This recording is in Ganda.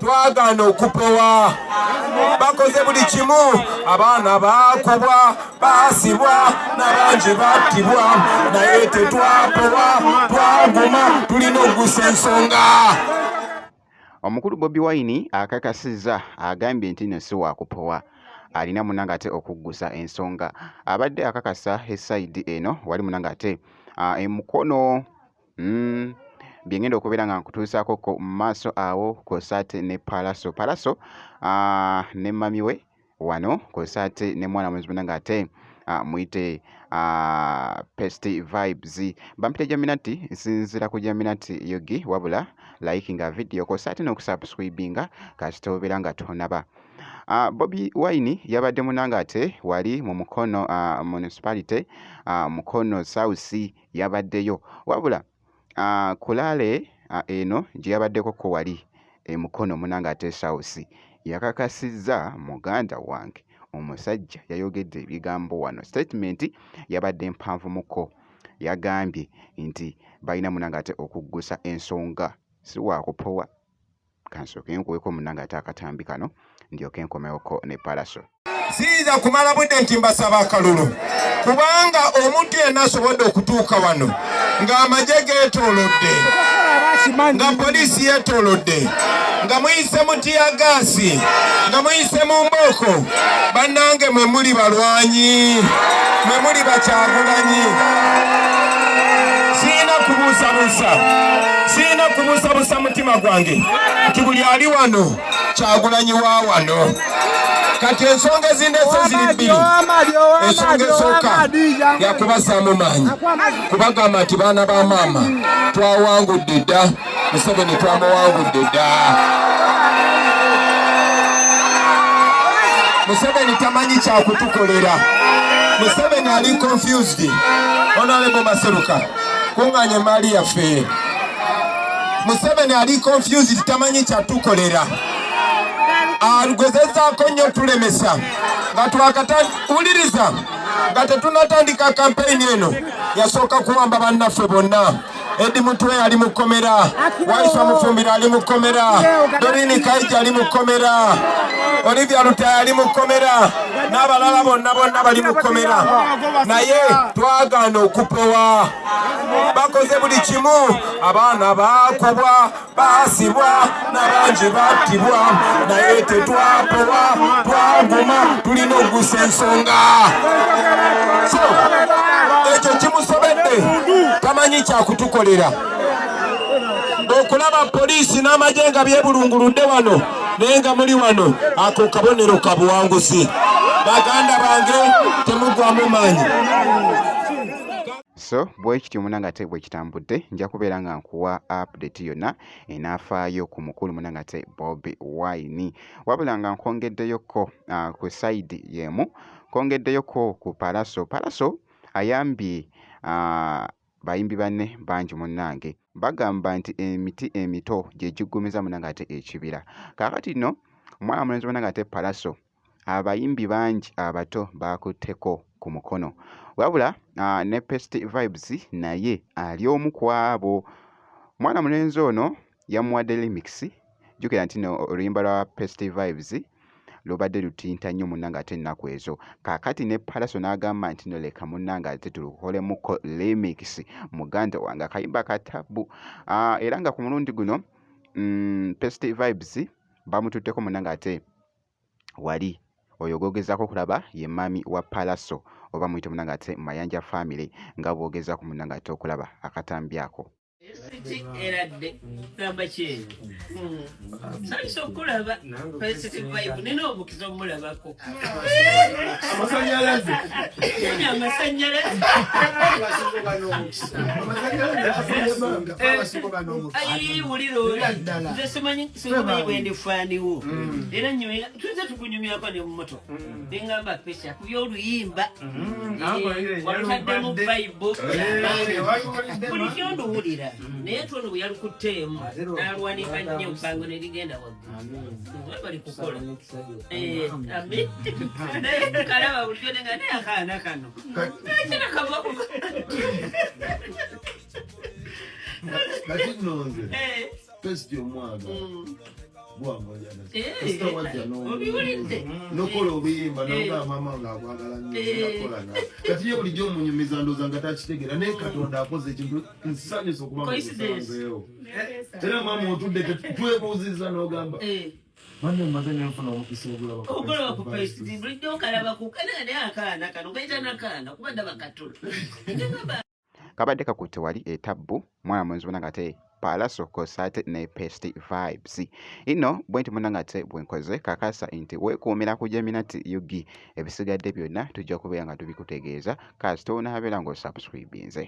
twagaana okupewa bakoze buli kimu abaana bakubwa baasibwa n'abangi battibwa naye tetwapewa twaguma tulina okugusa ensonga. Omukulu Bobi Wine akakasizza agambye nti no si waakupowa alina munanga ate okuggusa ensonga. Abadde akakasa esaidi eno wali munanga ate emukono byengenda okubeera nga nkutuusaako ko mu maaso awo kosaate ne Palaso ne mami we wano kosaate ne mwana mwezi munanga ate muyite Pesti Vibes bampite Jaminati nsinzira ku Jaminati Yogi wabula likinga video kosaate n'okusubscribinga kasita obeera nga tonaba. Bobi Wine yabadde munanga ate wali mu Mukono municipality Mukono South yabaddeyo wabula kulale eno gye yabaddeko ko wali Mukono munanga ate South yakakasizza muganda wange omusajja yayogedde ebigambo wano statement yabadde mpanvu muko yagambye nti balina munanga ate okuggusa ensonga si waakupowa kansooke nkuweko munanga ate akatambi kano ndyoke nkomewoko ne Palaso. Siyinza kumala budde nti mbasaba akalulu kubanga omuntu yenna asobodde okutuuka wano ng'amagye geetoolodde nga poliisi yeetoolodde nga muyise mu tiyagaasi nga muyise mu mbooko bannange mwe muli balwanyi mwe muli Bakyagulanyi. Siyina kubuusabuusa mutima gwange nti buli ali wano Kyagulanyi wa wano. Kati ensonga ezindese ziri bbiri. Ensonga esooka yakubazaamu maanyi kubagamba nti baana ba maama twawangudde dda Museveni twamuwangudde dda. Museveni tamanyi kyakutukolera. Museveni ali confused. Honorable Maseruka kuŋŋaanya emaali yaffe. Museveni ali confused tamanyi kyatukolera. Alugezezzaako nnyo tulemesa nga twakatawuliriza nga tetunatandika kampeyini eno yasooka kuwamba bannaffe bonna. Edi Mutwe ali mu kkomera, Waiswa Mufumbira ali mu kkomera, Dorini Kaija ali mu kkomera, Olivia Lutaya ali mu kkomera n'abalala bonna bali mu kkomera. Naye twagaana okupewa bakoze buli kimu abaana bakubwa baasibwa n'abangi battibwa naye tetwapewa twaguma tulina okugusa ensonga. So ekyo kimusobedde tamanyi kyakutukolera. Okulaba poliisi n'amagye nga byebulunguludde wano naye nga muli wano ako kabonero ka buwanguzi. Baganda bange temugwamu maanyi. So bwe kityo munanga ate bwe kitambudde nja kubeera nga nkuwa update yonna enaafaayo ku mukulu munanga ate Bobi Wine wabula nga nkongeddeyoko ku side yemu nkongeddeyoko ku Palaso ayambye bayimbi banne bangi munnange bagamba nti emiti emito gye giggumiza munanga ate ekibira. Kaakati nno omwana mulenzi munanga ate Palaso abayimbi bangi abato bakutteko ku mukono wabula ne Pesti Vibes naye ali omu ku abo. Mwana mulenzi ono yamuwadde remix jjukira nti no oluyimba lwa Pesti Vibes lubadde lutinta nnyo munnanga ate ennaku ezo. Kaakati ne Palaso n'agamba nti no leka munnanga ate tulukolemuko remix muganda wange akayimba katabu era nga ku mulundi guno Pesti Vibes bamututteko munnanga ate wali oyo gogezaako kulaba ye mami wa Palaso oba muyite munanga ate Mayanja family nga boogeza ku munanga ate okulaba akatambi ako. Eradde gamba kyeyo saliso okulaba Pesti Vibe nina obukiza omulabako amasanyalaze ayi wuliro nze simanyi bwendifaaniwo era nyoyera tuze tukunyumyako ne mumoto bengamba Pesti akubye oluyimba walutaddemu Vibe buli kyonduwulira naye tuno bwe yalukutteemu n'alwanika nnyo musango ne ligenda waggulu bali kukola naye kalaba bulijjo nenga naye akaana kano nakina kava ku kati nonze Pesti omwaga obiwulidde nokola obuyimba noga mama ng'akwagala nnyo kati ye bulijjo omunyumiza ndooza nga takitegeera naye Katonda akoze ekintu nsanyusa okuba mukusanzeewo era mama otudde twebuuzizza n'ogamba manne mmaze nenfuna omukisa ogulaba ku Facebook bulijjo okalaba ku kanane akaana kano kaita nakaana kuba ndaba katono kabadde kakutte wali etabbu mwana mwenzi bona ngate Palaso Kosate ne Pesti Vibes ino bwenti muna ngate bwenkoze kakasa nti weekuumira ku Geminati Yugi ebisigadde byonna tujja kubeera nga tubikutegeeza kasitona habeera ng'osubscribinze